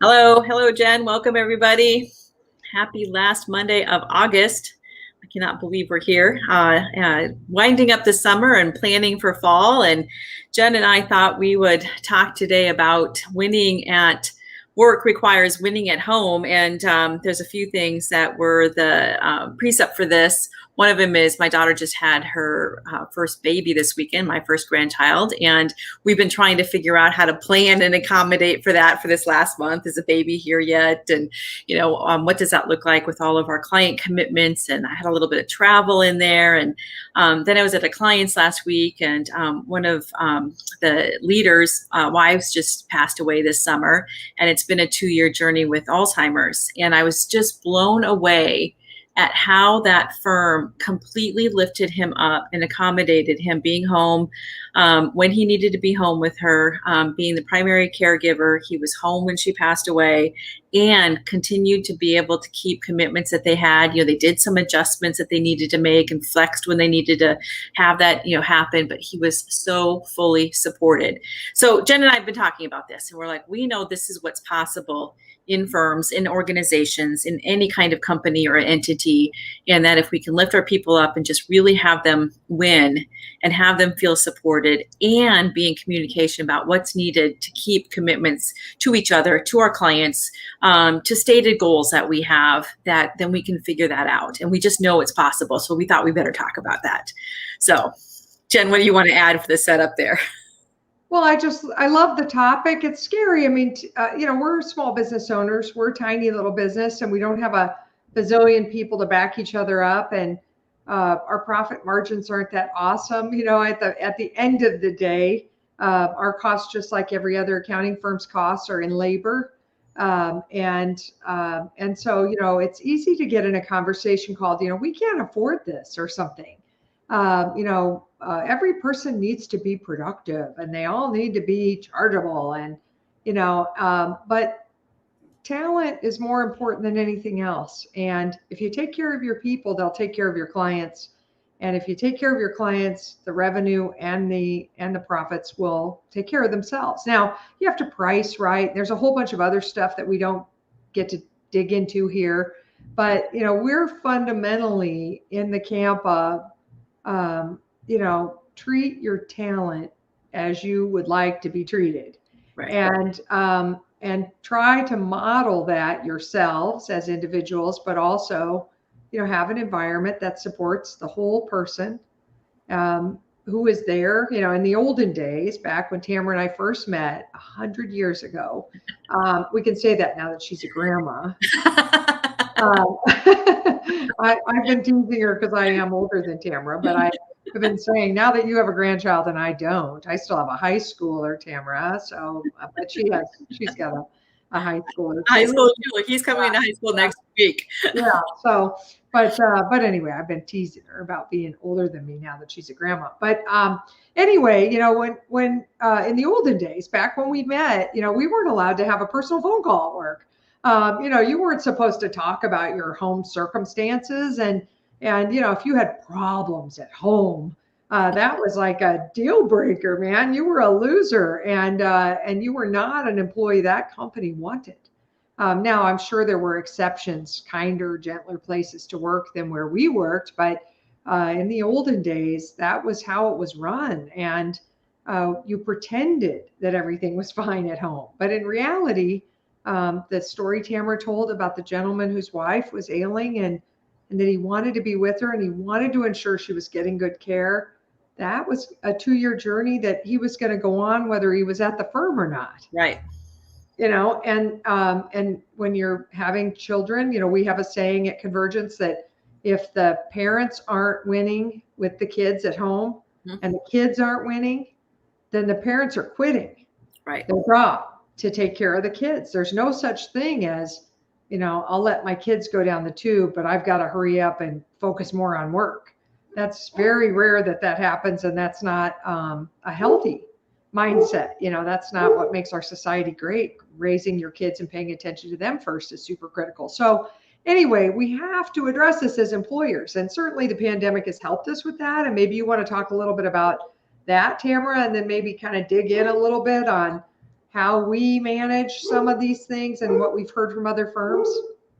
Hello, Jen. Welcome, everybody. Happy last Monday of August. I cannot believe we're here, winding up the summer and planning for fall. And Jen and I thought we would talk today about winning at work requires winning at home. And there's a few things that were the precept for this. One of them is my daughter just had her first baby this weekend, my first grandchild, and we've been trying to figure out how to plan and accommodate for that for this last month. Is a baby here yet? And, what does that look like with all of our client commitments? And I had a little bit of travel in there. And then I was at a client's last week, and one of the leaders' wives just passed away this summer. And it's been a 2-year journey with Alzheimer's. And I was just blown away at how that firm completely lifted him up and accommodated him being home when he needed to be home with her, being the primary caregiver. He was home when she passed away and continued to be able to keep commitments that they had. They did some adjustments that they needed to make and flexed when they needed to have that, happen, but he was so fully supported. So Jen and I have been talking about this, and we're like, we know this is what's possible in firms, in organizations, in any kind of company or entity, and that if we can lift our people up and just really have them win and have them feel supported and be in communication about what's needed to keep commitments to each other, to our clients, to stated goals that we have, that then we can figure that out. And we just know it's possible. So we thought we better talk about that. So Jen, what do you want to add for the setup there? Well, I love the topic. It's scary. I mean, we're small business owners. We're a tiny little business, and we don't have a bazillion people to back each other up. And our profit margins aren't that awesome. At the end of the day, our costs, just like every other accounting firm's costs, are in labor. And so, it's easy to get in a conversation called, we can't afford this or something. Every person needs to be productive, and they all need to be chargeable, and but talent is more important than anything else. And if you take care of your people, they'll take care of your clients. And if you take care of your clients, the revenue and the profits will take care of themselves. Now, you have to price right. There's a whole bunch of other stuff that we don't get to dig into here, but we're fundamentally in the camp of treat your talent as you would like to be treated. Right. And try to model that yourselves as individuals, but also, have an environment that supports the whole person who is there. In the olden days, back when Tamara and I first met 100 years ago, we can say that now that she's a grandma. I've been teasing her because I am older than Tamara, but I've been saying, now that you have a grandchild and I don't, I still have a high schooler, Tamara. So, but she's got a high schooler. High school, he's coming into high school next week. Yeah. So, but anyway, I've been teasing her about being older than me now that she's a grandma. But anyway, when in the olden days, back when we met, we weren't allowed to have a personal phone call at work. You weren't supposed to talk about your home circumstances, and if you had problems at home, that was like a deal breaker, man. You were a loser, and you were not an employee that company wanted. Now, I'm sure there were exceptions, kinder, gentler places to work than where we worked, but in the olden days, that was how it was run, and you pretended that everything was fine at home, but in reality, the story Tamara told about the gentleman whose wife was ailing and that he wanted to be with her and he wanted to ensure she was getting good care. That was a 2-year journey that he was going to go on, whether he was at the firm or not. Right. And when you're having children, we have a saying at Convergence that if the parents aren't winning with the kids at home, mm-hmm. and the kids aren't winning, then the parents are quitting their job to take care of the kids. There's no such thing as, I'll let my kids go down the tube, but I've got to hurry up and focus more on work. That's very rare that happens. And that's not a healthy mindset. That's not what makes our society great. Raising your kids and paying attention to them first is super critical. So anyway, we have to address this as employers. And certainly the pandemic has helped us with that. And maybe you want to talk a little bit about that, Tamara, and then maybe kind of dig in a little bit on how we manage some of these things and what we've heard from other firms?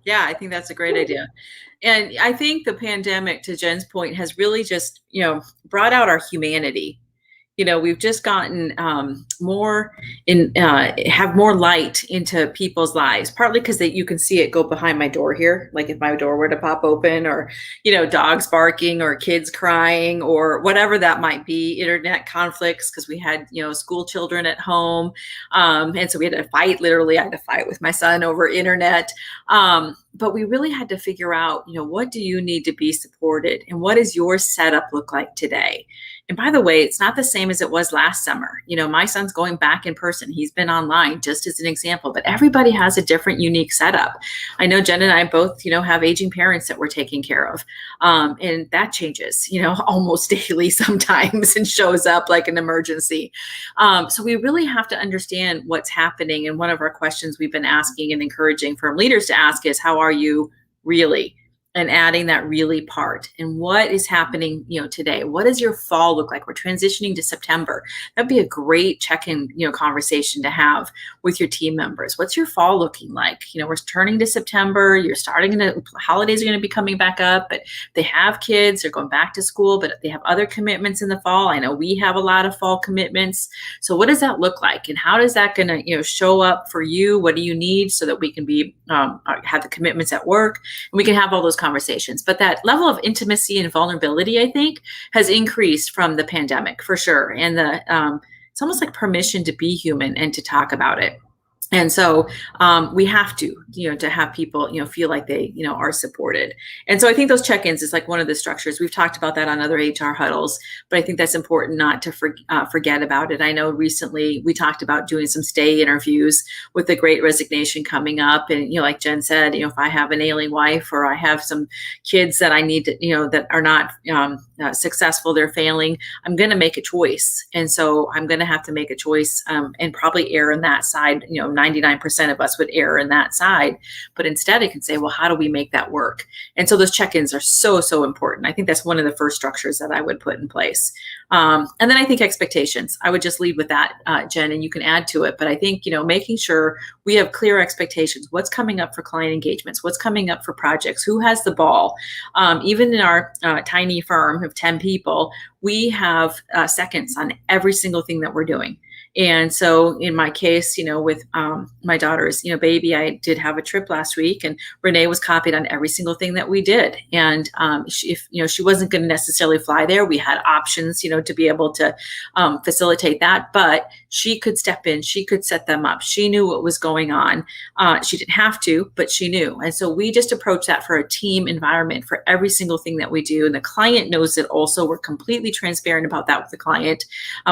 Yeah, I think that's a great idea. And I think the pandemic, to Jen's point, has really just, brought out our humanity. We've just gotten more have more light into people's lives, partly because you can see it go behind my door here. Like if my door were to pop open, or, dogs barking or kids crying or whatever that might be, internet conflicts, because we had, school children at home. And so we had to fight, literally, I had to fight with my son over internet. But we really had to figure out, what do you need to be supported, and what does your setup look like today? And by the way, it's not the same as it was last summer. My son's going back in person. He's been online, just as an example, but everybody has a different, unique setup. I know Jen and I both, have aging parents that we're taking care of. And that changes, almost daily sometimes, and shows up like an emergency. So we really have to understand what's happening. And one of our questions we've been asking and encouraging firm leaders to ask is, how are you really? And adding that really part, and what is happening, today. What does your fall look like? We're transitioning to September. That'd be a great check-in, conversation to have with your team members. What's your fall looking like? We're turning to September. You're starting holidays are going to be coming back up, but they have kids, they're going back to school, but they have other commitments in the fall. I know we have a lot of fall commitments. So what does that look like? And how does that going to, show up for you? What do you need so that we can be, have the commitments at work, and we can have all those conversations? But that level of intimacy and vulnerability, I think, has increased from the pandemic for sure. And it's almost like permission to be human and to talk about it. And so we have to, to have people, feel like they, are supported. And so I think those check-ins is like one of the structures. We've talked about that on other HR huddles, but I think that's important not to forget about it. I know recently we talked about doing some stay interviews with the Great Resignation coming up. And, like Jen said, if I have an ailing wife, or I have some kids that I need to, that are not successful, they're failing, I'm going to make a choice. And so I'm going to have to make a choice and probably err on that side. 99% of us would err in that side, but instead I can say, well, how do we make that work? And so those check-ins are so, so important. I think that's one of the first structures that I would put in place. And then I think expectations, I would just lead with that, Jen, and you can add to it. But I think, making sure we have clear expectations. What's coming up for client engagements? What's coming up for projects? Who has the ball? Even in our tiny firm of 10 people, we have seconds on every single thing that we're doing. And so in my case, with my daughter's, baby, I did have a trip last week, and Renee was copied on every single thing that we did. And if she wasn't going to necessarily fly there, we had options, to be able to facilitate that. But she could step in, she could set them up. She knew what was going on. She didn't have to, but she knew. And so we just approach that for a team environment for every single thing that we do. And the client knows it also. We're completely transparent about that with the client.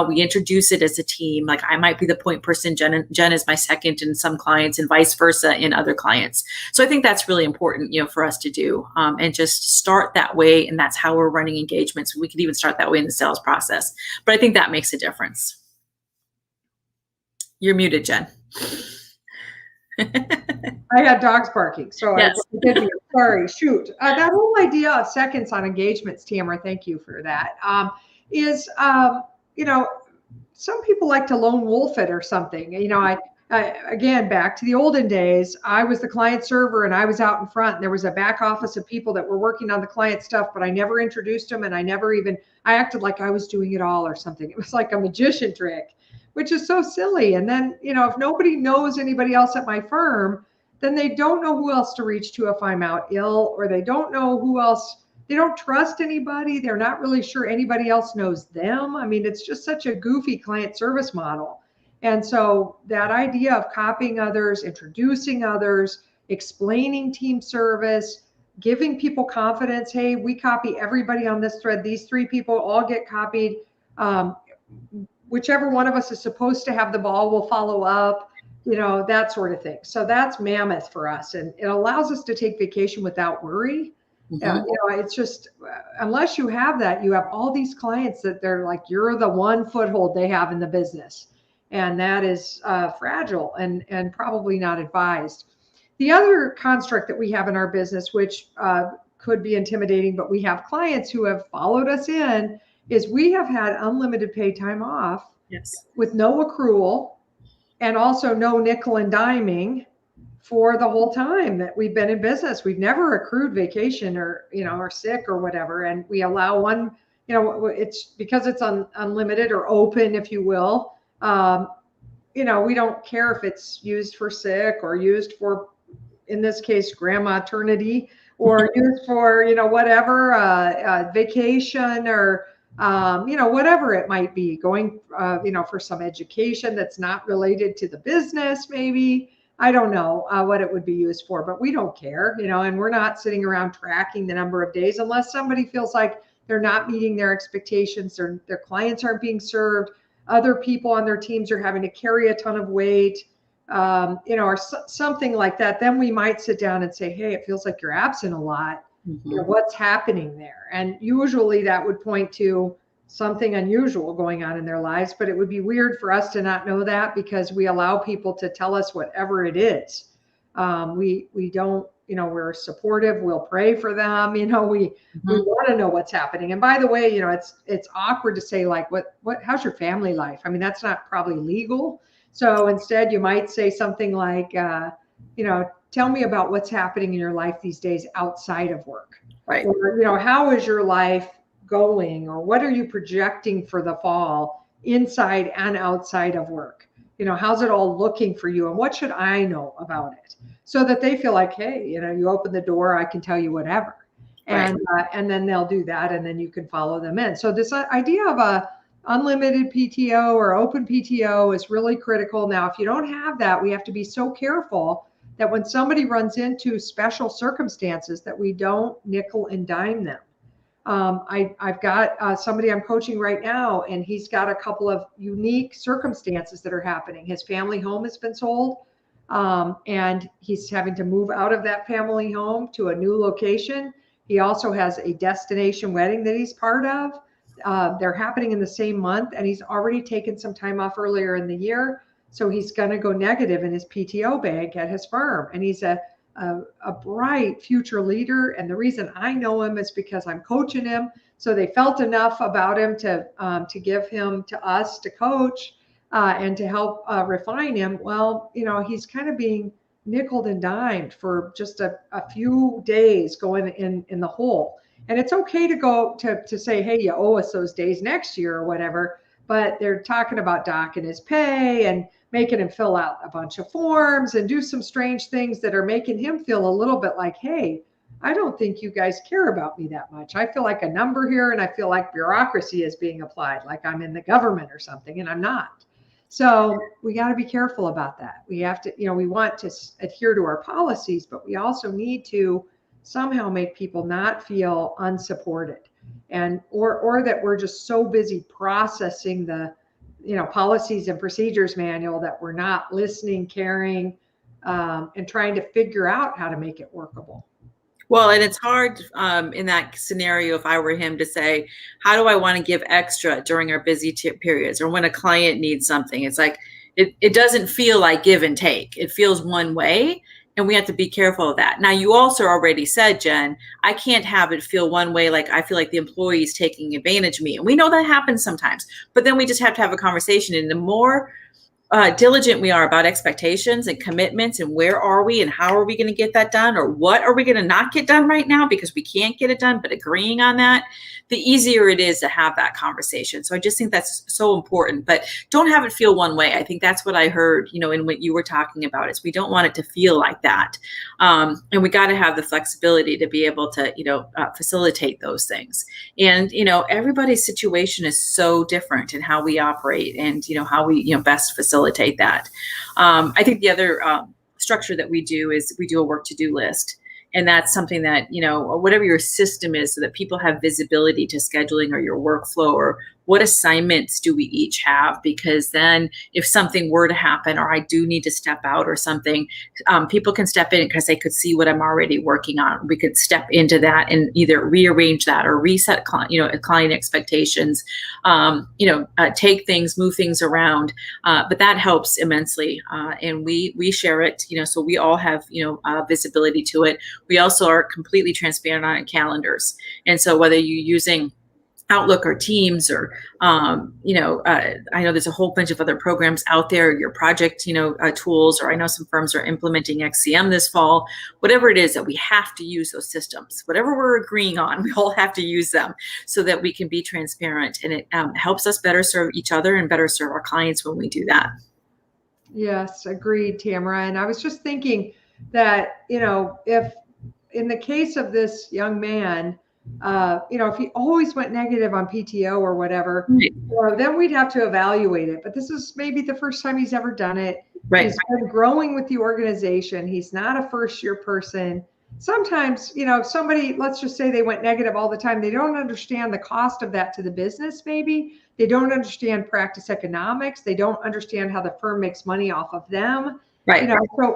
We introduce it as a team. Like, I might be the point person, Jen is my second in some clients, and vice versa in other clients. So I think that's really important, for us to do, and just start that way. And that's how we're running engagements. We could even start that way in the sales process. But I think that makes a difference. You're muted, Jen. I had dogs barking, so yes. Sorry, shoot. That whole idea of seconds on engagements, Tamara, thank you for that, is, some people like to lone wolf it or something. Again, back to the olden days, I was the client server and I was out in front. There was a back office of people that were working on the client stuff, but I never introduced them, and I acted like I was doing it all or something. It was like a magician trick, which is so silly. And then, if nobody knows anybody else at my firm, then they don't know who else to reach to if I'm out ill, or they don't know who else. They don't trust anybody. They're not really sure anybody else knows them. I mean, it's just such a goofy client service model. And so that idea of copying others, introducing others, explaining team service, giving people confidence. Hey, we copy everybody on this thread. These 3 people all get copied. Whichever one of us is supposed to have the ball will follow up, that sort of thing. So that's mammoth for us. And it allows us to take vacation without worry. Mm-hmm. It's just, unless you have that, you have all these clients that they're like, you're the one foothold they have in the business. And that is fragile and probably not advised. The other construct that we have in our business, which could be intimidating, but we have clients who have followed us in, is we have had unlimited paid time off. Yes. With no accrual. and also no nickel and diming for the whole time that we've been in business. We've never accrued vacation or, or sick or whatever. And we allow one, it's because it's unlimited or open, if you will. We don't care if it's used for sick or used for, in this case, grandmaternity, or used for, whatever, vacation or, whatever it might be, going, for some education that's not related to the business, maybe. I don't know what it would be used for, but we don't care, and we're not sitting around tracking the number of days unless somebody feels like they're not meeting their expectations, their clients aren't being served, other people on their teams are having to carry a ton of weight, or something like that. Then we might sit down and say, hey, it feels like you're absent a lot. Mm-hmm. What's happening there? And usually that would point to something unusual going on in their lives, but it would be weird for us to not know that, because we allow people to tell us whatever it is. We don't, we're supportive. We'll pray for them. We want to know what's happening. And by the way, it's awkward to say, like, how's your family life? I mean, that's not probably legal. So instead you might say something like, tell me about what's happening in your life these days outside of work. Right. Or, how is your life going, or what are you projecting for the fall inside and outside of work? How's it all looking for you, and what should I know about it, so that they feel like, hey, you open the door, I can tell you whatever. And and then they'll do that, and then you can follow them in. So this idea of a unlimited PTO or open PTO is really critical. Now, if you don't have that, we have to be so careful that when somebody runs into special circumstances, that we don't nickel and dime them. I've got somebody I'm coaching right now, and he's got a couple of unique circumstances that are happening. His family home has been sold, and he's having to move out of that family home to a new location. He also has a destination wedding that he's part of. They're happening in the same month, and he's already taken some time off earlier in the year. So he's going to go negative in his PTO bank at his firm. And he's a bright future leader. And the reason I know him is because I'm coaching him. So they felt enough about him to give him to us to coach and to help refine him. Well, he's kind of being nickeled and dimed for just a few days going in the hole. And it's okay to go to say, hey, you owe us those days next year or whatever. But they're talking about docking his pay and making him fill out a bunch of forms and do some strange things that are making him feel a little bit like, hey, I don't think you guys care about me that much. I feel like a number here, and I feel like bureaucracy is being applied, like I'm in the government or something, and I'm not. So we got to be careful about that. We have to, we want to adhere to our policies, but we also need to somehow make people not feel unsupported, and or that we're just so busy processing the policies and procedures manual that we're not listening, caring, and trying to figure out how to make it workable. Well, and it's hard in that scenario, if I were him, to say, how do I want to give extra during our busy periods, or when a client needs something? It's like, it doesn't feel like give and take. It feels one way. And we have to be careful of that. Now, you also already said, Jen, I can't have it feel one way, like I feel like the employee is taking advantage of me. And we know that happens sometimes. But then we just have to have a conversation. And the more diligent we are about expectations and commitments, and where are we and how are we going to get that done, or what are we going to not get done right now because we can't get it done, but agreeing on that, the easier it is to have that conversation. So I just think that's so important, but don't have it feel one way. I think that's what I heard, in what you were talking about, is we don't want it to feel like that. And we got to have the flexibility to be able to, facilitate those things. And, everybody's situation is so different in how we operate and, how we, best facilitate that. I think the other structure that we do is we do a work to-do list. And that's something that, whatever your system is, so that people have visibility to scheduling or your workflow, or what assignments do we each have? Because then if something were to happen, or I do need to step out or something, people can step in because they could see what I'm already working on. We could step into that and either rearrange that or reset, client expectations, take things, move things around. But that helps immensely. And we share it, so we all have, visibility to it. We also are completely transparent on calendars. And so whether you're using Outlook or Teams or, I know there's a whole bunch of other programs out there, your project, tools, or I know some firms are implementing XCM this fall, whatever it is that we have to use those systems, whatever we're agreeing on, we all have to use them so that we can be transparent, and it helps us better serve each other and better serve our clients when we do that. Yes, agreed, Tamara. And I was just thinking that, if in the case of this young man, if he always went negative on PTO or whatever, Right. Then we'd have to evaluate it. But this is maybe the first time he's ever done it. Right. He's been growing with the organization. He's not a first-year person. Sometimes, somebody, let's just say they went negative all the time, they don't understand the cost of that to the business, maybe. They don't understand practice economics. They don't understand how the firm makes money off of them. Right.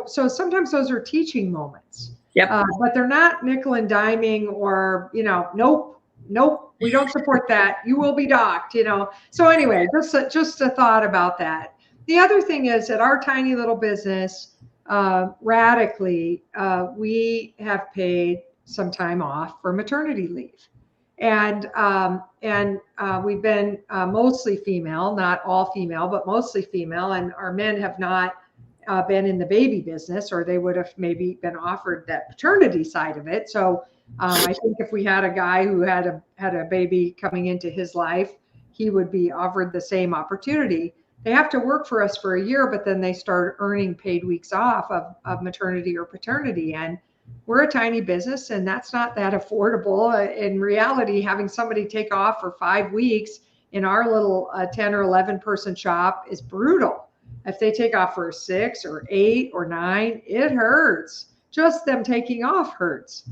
So sometimes those are teaching moments. Yep. But they're not nickel and diming or, nope, we don't support that. You will be docked, So anyway, just a thought about that. The other thing is that our tiny little business, radically, we have paid some time off for maternity leave. And we've been mostly female, not all female, but mostly female. And our men have not been in the baby business, or they would have maybe been offered that paternity side of it. So I think if we had a guy who had a baby coming into his life, he would be offered the same opportunity. They have to work for us for a year, but then they start earning paid weeks off of maternity or paternity. And we're a tiny business, and that's not that affordable. In reality, having somebody take off for 5 weeks in our little 10 or 11 person shop is brutal. If they take off for 6 or 8 or 9, it hurts. Just them taking off hurts.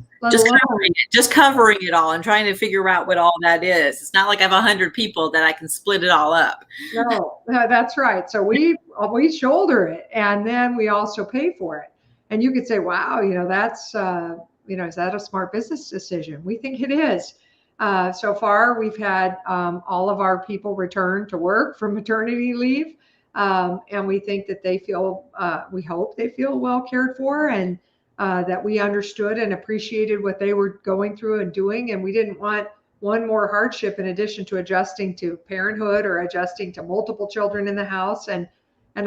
Just covering it all and trying to figure out what all that is. It's not like I have 100 people that I can split it all up. No, that's right. So we shoulder it, and then we also pay for it. And you could say, wow, that's, is that a smart business decision? We think it is. So far, we've had all of our people return to work from maternity leave. And we think that we hope they feel well cared for, and that we understood and appreciated what they were going through and doing. And we didn't want one more hardship in addition to adjusting to parenthood or adjusting to multiple children in the house and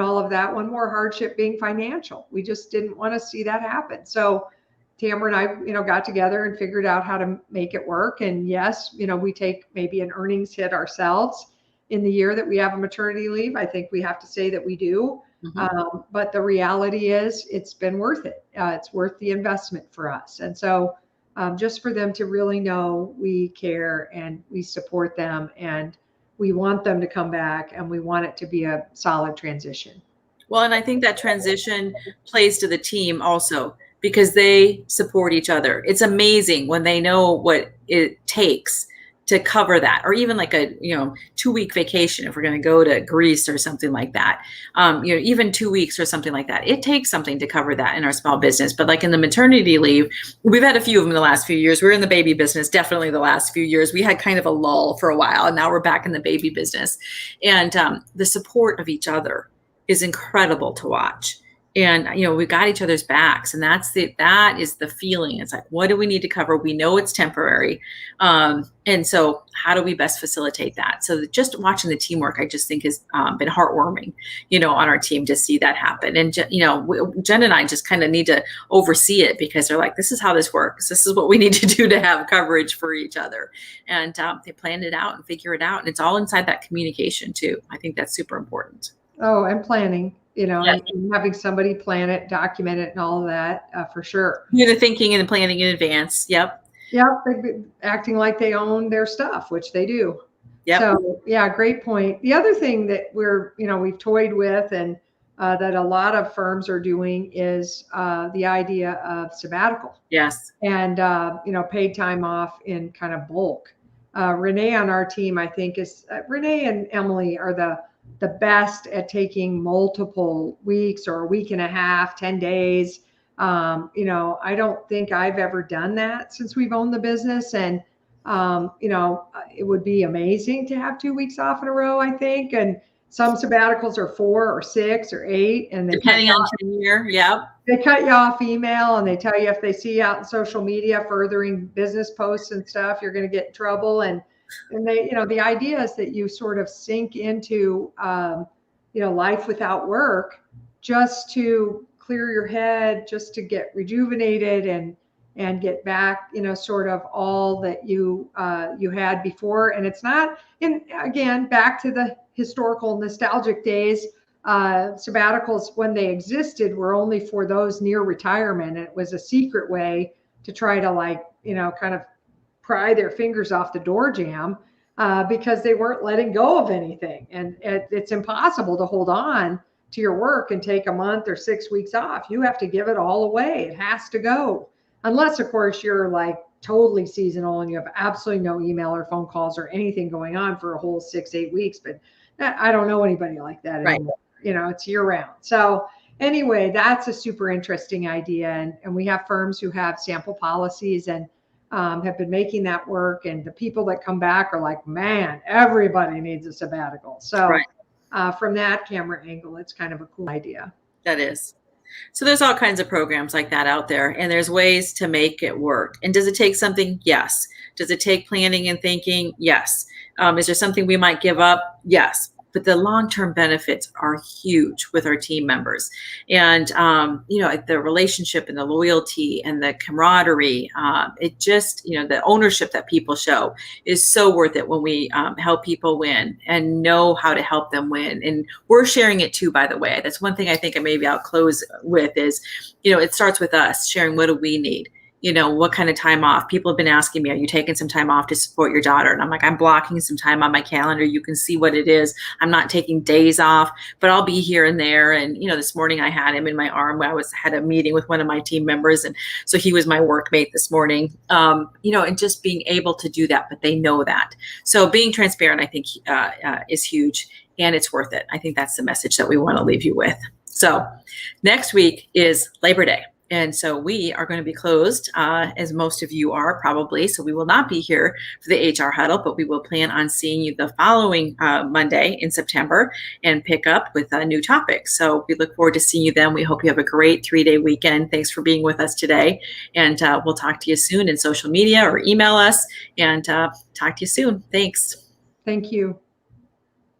all of that. One more hardship being financial. We just didn't want to see that happen. So Tamara and I, got together and figured out how to make it work. And yes, we take maybe an earnings hit ourselves in the year that we have a maternity leave. I think we have to say that we do. Mm-hmm. But the reality is it's been worth it. It's worth the investment for us. And so just for them to really know we care and we support them, and we want them to come back, and we want it to be a solid transition. Well, and I think that transition plays to the team also, because they support each other. It's amazing when they know what it takes to cover that, or even like a 2-week vacation if we're going to go to Greece or something like that. Even 2 weeks or something like that. It takes something to cover that in our small business. But like in the maternity leave, we've had a few of them in the last few years. We're in the baby business definitely the last few years. We had kind of a lull for a while, and now we're back in the baby business. And the support of each other is incredible to watch. And, we've got each other's backs, and that is the feeling. It's like, what do we need to cover? We know it's temporary. And so how do we best facilitate that? So just watching the teamwork, I just think has been heartwarming, on our team to see that happen. And, Jen and I just kind of need to oversee it, because they're like, this is how this works. This is what we need to do to have coverage for each other. And they plan it out and figure it out. And it's all inside that communication too. I think that's super important. Oh, and planning. Yes. And having somebody plan it, document it, and all of that, for sure. The thinking and planning in advance. Yep. Acting like they own their stuff, which they do. Yep. So yeah, great point. The other thing that we've toyed with, and that a lot of firms are doing, is the idea of sabbatical. Yes. And paid time off in kind of bulk. Renee on our team, I think, Renee and Emily are the best at taking multiple weeks or a week and a half, 10 days. I don't think I've ever done that since we've owned the business. And, it would be amazing to have 2 weeks off in a row, I think. And some sabbaticals are 4 or 6 or 8. And depending on tenure. Yeah. They cut you off email, and they tell you if they see you out in social media furthering business posts and stuff, you're going to get in trouble. And And they, the idea is that you sort of sink into, life without work just to clear your head, just to get rejuvenated and get back, sort of all that you had before. And it's not, and again, back to the historical nostalgic days, sabbaticals when they existed were only for those near retirement. It was a secret way to try to kind of pry their fingers off the door jamb, because they weren't letting go of anything. And it's impossible to hold on to your work and take a month or 6 weeks off. You have to give it all away. It has to go. Unless, of course, you're like totally seasonal and you have absolutely no email or phone calls or anything going on for a whole 6-8 weeks. But I don't know anybody like that anymore. Right. It's year round. So anyway, that's a super interesting idea. And we have firms who have sample policies and have been making that work. And the people that come back are like, man, everybody needs a sabbatical. So right. From that camera angle, it's kind of a cool idea. That is. So there's all kinds of programs like that out there, and there's ways to make it work. And does it take something? Yes. Does it take planning and thinking? Yes. Is there something we might give up? Yes. But the long-term benefits are huge with our team members. And, the relationship and the loyalty and the camaraderie, it just, the ownership that people show is so worth it when we help people win and know how to help them win. And we're sharing it too, by the way. That's one thing I think maybe I'll close with is, it starts with us sharing what do we need. What kind of time off? People have been asking me, are you taking some time off to support your daughter? And I'm like, I'm blocking some time on my calendar. You can see what it is. I'm not taking days off, but I'll be here and there. And, this morning I had him in my arm. Had a meeting with one of my team members. And so he was my workmate this morning, and just being able to do that, but they know that. So being transparent, I think, is huge, and it's worth it. I think that's the message that we want to leave you with. So next week is Labor Day. And so we are going to be closed, as most of you are probably. So we will not be here for the HR Huddle, but we will plan on seeing you the following Monday in September and pick up with a new topic. So we look forward to seeing you then. We hope you have a great 3-day weekend. Thanks for being with us today. And we'll talk to you soon in social media or email us and talk to you soon. Thanks. Thank you.